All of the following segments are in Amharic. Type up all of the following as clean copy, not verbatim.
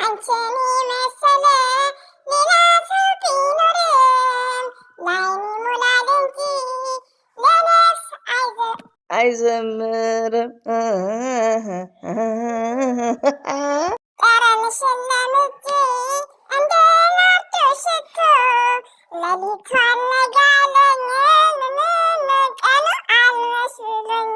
አንቺን መሰለ ሌላ ሰው ቢኖርም ላይን ይሞላል እንጂ ለነፍስ አይዘምርም። ጠረንሽን ለምጄ እንደ ናርዶ ሽቶ ሌሊቱ አልነጋለኝ ቀኑ አልመስለኝ።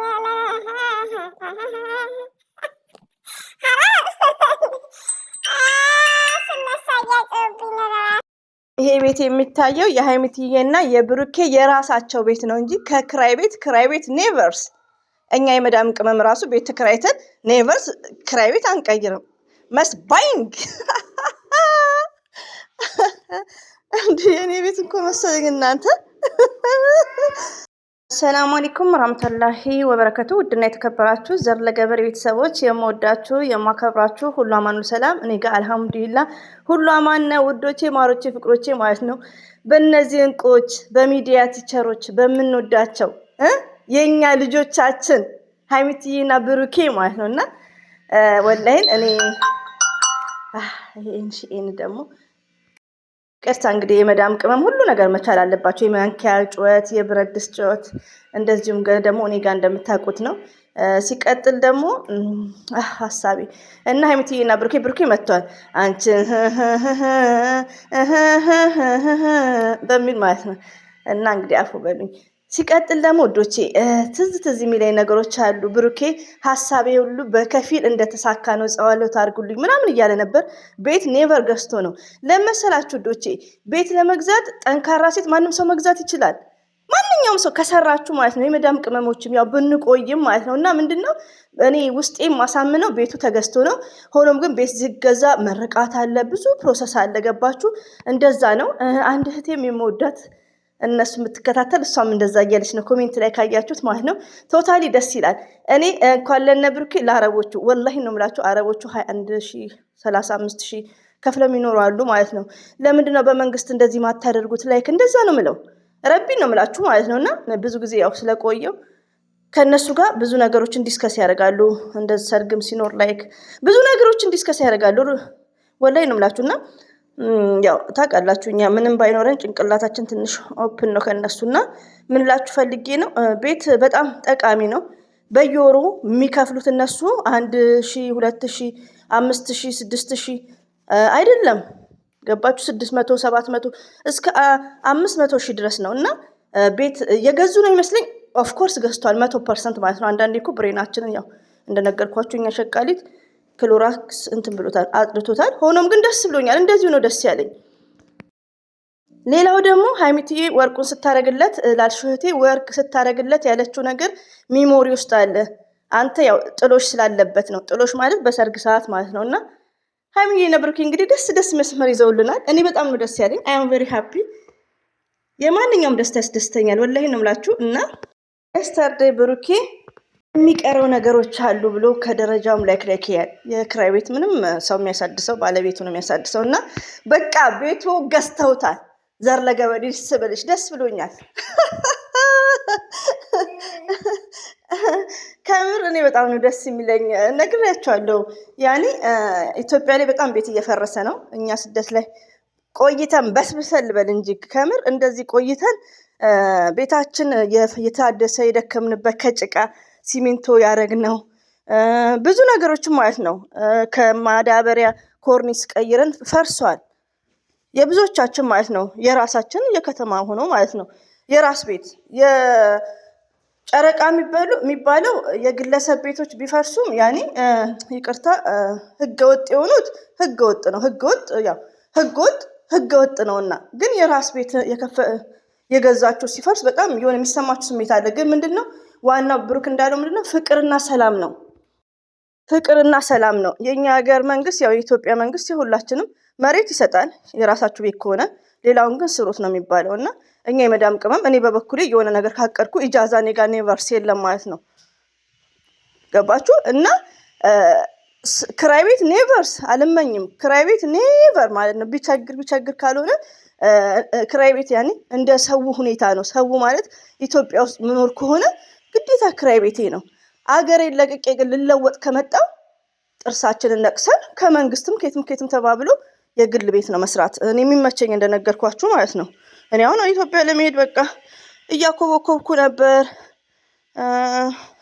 ይሄ ቤት የሚታየው የሀይሚትዬና የብሩኬ የራሳቸው ቤት ነው እንጂ ከክራይ ቤት ኔቨርስ። እኛ የመዳም ቅመም ራሱ ቤት ተከራይተን ኔቨርስ ክራይ ቤት አንቀይርም። መስ ባይንግ እንዴ የኔ ቤት እኮ መሰለኝ እናንተ። ሰላም አለይኩም ወራህመቱላሂ ወበረከቱ። ውድና የተከበራችሁ ዘር ለገበሬ ቤተሰቦች የምወዳችሁ የማከብራችሁ ሁሉ አማኑ ሰላም፣ እኔ ጋር አልሐምዱሊላህ ሁሉ አማን ነው። ውዶቼ ማሮቼ ፍቅሮቼ ማለት ነው። በእነዚህ እንቁዎች በሚዲያ ቲቸሮች በምንወዳቸው የኛ ልጆቻችን ሀይሚትዬና ብሩኬ ማለት ነውና ወላሂን እኔ ይሄን ደግሞ ቀስታ እንግዲህ የመዳም ቅመም ሁሉ ነገር መቻል አለባቸው። የማንኪያ ጩኸት፣ የብረት ድስት ጩኸት፣ እንደዚሁም ደግሞ እኔ ጋር እንደምታውቁት ነው። ሲቀጥል ደግሞ ሀሳቤ እና ሀይሚትዬና ብሩኬ መጥቷል አንቺ በሚል ማለት ነው። እና እንግዲህ አፉ በሉኝ። ሲቀጥል ደግሞ ወዶቼ ትዝ የሚለኝ ነገሮች አሉ። ብሩኬ ሀሳቤ ሁሉ በከፊል እንደተሳካ ነው፣ ጸዋለት አድርጉልኝ ምናምን እያለ ነበር። ቤት ኔቨር ገዝቶ ነው ለመሰላችሁ ወዶቼ። ቤት ለመግዛት ጠንካራ ሴት ማንም ሰው መግዛት ይችላል። ማንኛውም ሰው ከሰራችሁ ማለት ነው። የመዳም ቅመሞችም ያው ብንቆይም ማለት ነው። እና ምንድነው እኔ ውስጤም ማሳምነው ቤቱ ተገዝቶ ነው። ሆኖም ግን ቤት ሲገዛ መረቃት አለ፣ ብዙ ፕሮሰስ አለ። ገባችሁ? እንደዛ ነው። አንድ እህቴም የምወዳት እነሱ የምትከታተል እሷም እንደዛ እያለች ነው። ኮሜንት ላይ ካያችሁት ማለት ነው። ቶታሊ ደስ ይላል። እኔ እንኳን ለነ ብሩኬ ለአረቦቹ ወላሂ ነው የምላችሁ። አረቦቹ 21,000 35,000 ከፍለው ይኖራሉ ማለት ነው። ለምንድነው በመንግስት እንደዚህ ማታደርጉት? ላይክ እንደዛ ነው ምለው ረቢ ነው ምላችሁ ማለት ነውና ብዙ ጊዜ ያው ስለቆየው ከነሱ ጋር ብዙ ነገሮችን ዲስከስ ያደርጋሉ። እንደዚህ ሰርግም ሲኖር ላይክ ብዙ ነገሮችን ዲስከስ ያደርጋሉ። ወላሂ ነው ምላችሁና ያው ታውቃላችሁ እኛ ምንም ባይኖረን ጭንቅላታችን ትንሽ ኦፕን ነው ከነሱና ምን ላችሁ ፈልጌ ነው። ቤት በጣም ጠቃሚ ነው። በየወሩ የሚከፍሉት እነሱ 1,000 2,000 5,000 6,000 አይደለም። ገባችሁ? 600 700 እስከ 500,000 ድረስ ነው። እና ቤት የገዙ ነው ይመስለኝ። ኦፍ ኮርስ ገዝቷል 100% ማለት ነው። አንዳንዴ እኮ ብሬናችንን ያው እንደነገርኳችሁ እኛ ሸቃሊት ክሎራክስ እንትን ብሎታል አጥልቶታል። ሆኖም ግን ደስ ብሎኛል። እንደዚሁ ነው ደስ ያለኝ። ሌላው ደግሞ ሀይሚትዬ ወርቁን ስታረግለት ላልሽህቴ ወርቅ ስታረግለት ያለችው ነገር ሚሞሪ ውስጥ አለ። አንተ ያው ጥሎሽ ስላለበት ነው። ጥሎሽ ማለት በሰርግ ሰዓት ማለት ነውና ሀይሚዬና ብሩኬ እንግዲህ ደስ መስመር ይዘውልናል። እኔ በጣም ነው ደስ ያለኝ። አይ አም ቬሪ ሃፒ። የማንኛውም ደስታ ያስደስተኛል ወላሂ ነው የምላችሁ። እና የስተርዴይ ብሩኬ የሚቀረው ነገሮች አሉ ብሎ ከደረጃውም ላይክ የክራይ ቤት ምንም ሰው የሚያሳድሰው ባለቤቱ ነው የሚያሳድሰው። እና በቃ ቤቱ ገዝተውታል። ዘር ለገበሬ ስብልሽ ደስ ብሎኛል። ከምር እኔ በጣም ነው ደስ የሚለኝ። ነግሬያቸዋለሁ። ያኔ ኢትዮጵያ ላይ በጣም ቤት እየፈረሰ ነው። እኛ ስደት ላይ ቆይተን በስብሰል በል እንጂ ከምር እንደዚህ ቆይተን ቤታችን የታደሰ የደከምንበት ከጭቃ ሲሚንቶ ያደረግነው ብዙ ነገሮችን ማለት ነው። ከማዳበሪያ ኮርኒስ ቀይረን ፈርሷል። የብዙዎቻችን ማለት ነው። የራሳችን የከተማ ሆኖ ማለት ነው። የራስ ቤት የጨረቃ የሚባለው የግለሰብ ቤቶች ቢፈርሱም ያኔ ይቅርታ ህገወጥ የሆኑት ህገወጥ ነው። ህገወጥ ነውና ግን የራስ ቤት የገዛችሁ ሲፈርስ በጣም የሆነ የሚሰማችሁ ስሜት አለ። ግን ምንድነው ዋናው ብሩክ እንዳለው ምንድነው ፍቅርና ሰላም ነው። ፍቅርና ሰላም ነው። የኛ ሀገር መንግስት ያው የኢትዮጵያ መንግስት የሁላችንም መሬት ይሰጣል የራሳችሁ ቤት ከሆነ፣ ሌላውን ግን ስሩት ነው የሚባለው። እና እኛ የመዳም ቅመም እኔ በበኩሌ የሆነ ነገር ካቀድኩ ኢጃዛ ኔጋ ኔቨርስ የለም ማለት ነው። ገባችሁ? እና ክራይ ቤት ኔቨርስ አልመኝም። ክራይ ቤት ኔቨር ማለት ነው። ቢቸግር ካልሆነ ክራይ ቤት ያኔ እንደ ሰው ሁኔታ ነው። ሰው ማለት ኢትዮጵያ ውስጥ መኖር ከሆነ ግዴታ ክራይ ቤቴ ነው። አገሬን ለቅቄ ግን ልለወጥ ከመጣው ጥርሳችንን ነቅሰን ከመንግስትም ከየትም ተባብሎ የግል ቤት ነው መስራት እኔ የሚመቸኝ እንደነገርኳችሁ ማለት ነው። እኔ አሁን ኢትዮጵያ ለመሄድ በቃ እያኮበኮብኩ ነበር።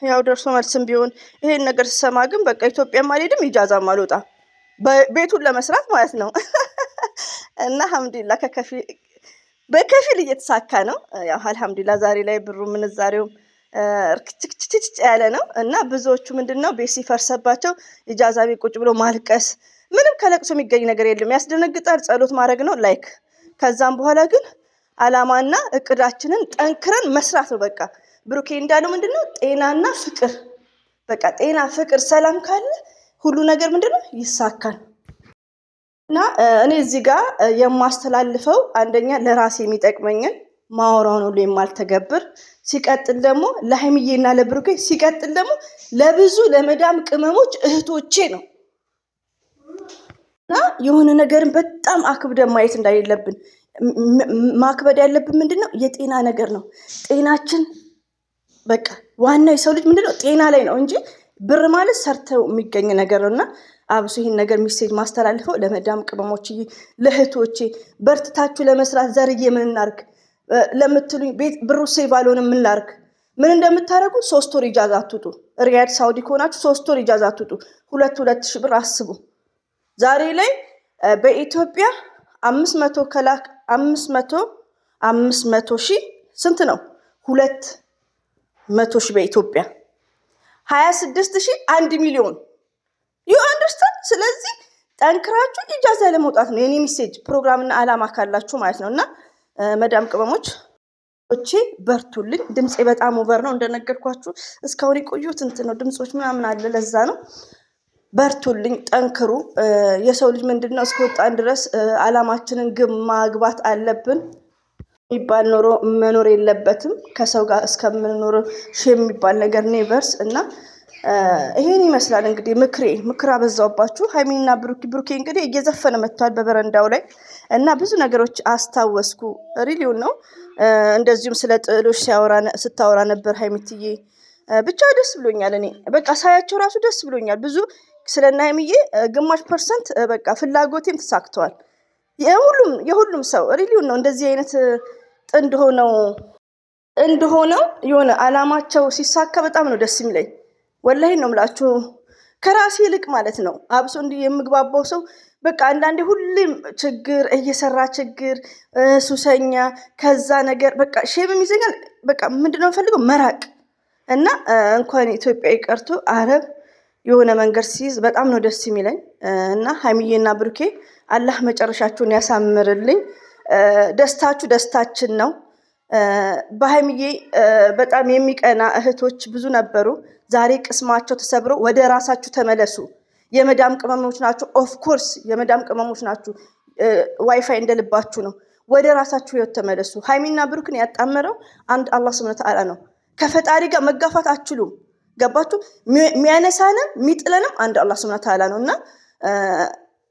ያው ደርሶ መልስም ቢሆን ይሄን ነገር ስሰማ ግን በቃ ኢትዮጵያም አልሄድም ኢጃዛም አልወጣም ቤቱን ለመስራት ማለት ነው። እና አልሐምዱሊላህ በከፊል እየተሳካ ነው። ያው አልሐምዱሊላህ ዛሬ ላይ ብሩ ምንዛሬው እርክችክችች ያለ ነው። እና ብዙዎቹ ምንድነው ቤት ሲፈርሰባቸው ኢጃዛ ቤት ቁጭ ብሎ ማልቀስ፣ ምንም ከለቅሶ የሚገኝ ነገር የለም። ያስደነግጣል። ጸሎት ማድረግ ነው ላይክ። ከዛም በኋላ ግን አላማና እቅዳችንን ጠንክረን መስራት ነው። በቃ ብሩኬ እንዳለው ምንድነው ጤናና ፍቅር፣ በቃ ጤና፣ ፍቅር፣ ሰላም ካለ ሁሉ ነገር ምንድነው ይሳካል። እና እኔ እዚህ ጋር የማስተላልፈው አንደኛ ለራሴ የሚጠቅመኝን ማወራውን ሁሉ የማልተገብር፣ ሲቀጥል ደግሞ ለሀይሚዬና ለብሩኬ፣ ሲቀጥል ደግሞ ለብዙ ለመዳም ቅመሞች እህቶቼ ነው። እና የሆነ ነገርን በጣም አክብደን ማየት እንዳሌለብን፣ ማክበድ ያለብን ምንድነው የጤና ነገር ነው። ጤናችን በቃ ዋናው የሰው ልጅ ምንድነው ጤና ላይ ነው እንጂ ብር ማለት ሰርተው የሚገኝ ነገር ነው። እና አብሶ ይህን ነገር ሚሴጅ ማስተላልፈው ለመዳም ቅመሞች፣ ለእህቶቼ በርትታችሁ ለመስራት ዘርዬ ምን እናርግ ለምትሉኝ፣ ቤት ብሩ ሴቭ አልሆንም ምን ላርግ፣ ምን እንደምታደርጉ 3 ወር ኢጃዛ አትውጡ። ሪያድ ሳውዲ ከሆናችሁ 3 ወር ኢጃዛ አትውጡ። 2 ሺህ ብር አስቡ። ዛሬ ላይ በኢትዮጵያ 500 ከላክ 500 ሺህ ስንት ነው? 200 ሺህ በኢትዮጵያ 26 ሺህ 1 ሚሊዮን ዩ አንደርስታንድ። ስለዚህ ጠንክራችሁ ኢጃዛ ለመውጣት ነው የኔ ሚሴጅ፣ ፕሮግራምና አላማ ካላችሁ ማለት ነው። እና መዳም ቅመሞች በርቱልኝ። ድምፄ በጣም ኦቨር ነው እንደነገርኳችሁ። እስካሁን የቆዩት እንትን ነው ድምጾች ምናምን አለ፣ ለዛ ነው። በርቱልኝ፣ ጠንክሩ። የሰው ልጅ ምንድነው እስከወጣን ድረስ አላማችንን ግብ ማግባት አለብን። የሚባል ኖሮ መኖር የለበትም። ከሰው ጋር እስከምንኖር የሚባል ነገር ኔቨርስ። እና ይሄን ይመስላል እንግዲህ ምክር አበዛውባችሁ። ሀይሚና ብሩኬ እንግዲህ እየዘፈነ መጥቷል በበረንዳው ላይ እና ብዙ ነገሮች አስታወስኩ። ሪሊውን ነው። እንደዚሁም ስለ ጥሎች ስታወራ ነበር ሀይሚትዬ። ብቻ ደስ ብሎኛል። እኔ በቃ ሳያቸው ራሱ ደስ ብሎኛል። ብዙ ስለና ሀይሚዬ ግማሽ ፐርሰንት በቃ ፍላጎቴም ተሳክተዋል። የሁሉም ሰው ሪሊውን ነው። እንደዚህ አይነት ጥንድ ሆነው የሆነ አላማቸው ሲሳካ በጣም ነው ደስ የሚለኝ። ወላሂ ነው የምላችሁ ከራሴ ይልቅ ማለት ነው። አብሶ እንዲህ የምግባባው ሰው በቃ አንዳንዴ ሁሌም ችግር እየሰራ ችግር ሱሰኛ ከዛ ነገር በቃ ሼም ይዘኛል። በቃ ምንድነው ፈልገው መራቅ። እና እንኳን ኢትዮጵያ ቀርቶ አረብ የሆነ መንገድ ሲይዝ በጣም ነው ደስ የሚለኝ። እና ሀይሚዬና ብሩኬ አላህ መጨረሻችሁን ያሳምርልኝ። ደስታችሁ ደስታችን ነው። በሀይሚዬ በጣም የሚቀና እህቶች ብዙ ነበሩ። ዛሬ ቅስማቸው ተሰብሮ ወደ ራሳችሁ ተመለሱ። የመዳም ቅመሞች ናችሁ። ኦፍኮርስ የመዳም ቅመሞች ናችሁ። ዋይፋይ እንደልባችሁ ነው። ወደ ራሳችሁ ህይወት ተመለሱ። ሀይሚና ብሩክን ያጣመረው አንድ አላህ ሱብሃነሁ ወተዓላ ነው። ከፈጣሪ ጋር መጋፋት አትችሉም። ገባችሁ? የሚያነሳንም የሚጥለንም አንድ አላህ ሱብሃነሁ ወተዓላ ነው። እና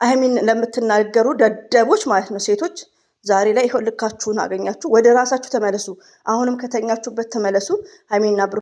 ሀይሚን ለምትናገሩ ደደቦች ማለት ነው ሴቶች፣ ዛሬ ላይ ይኸው ልካችሁን አገኛችሁ። ወደ ራሳችሁ ተመለሱ። አሁንም ከተኛችሁበት ተመለሱ። ሀይሚና ብሩክ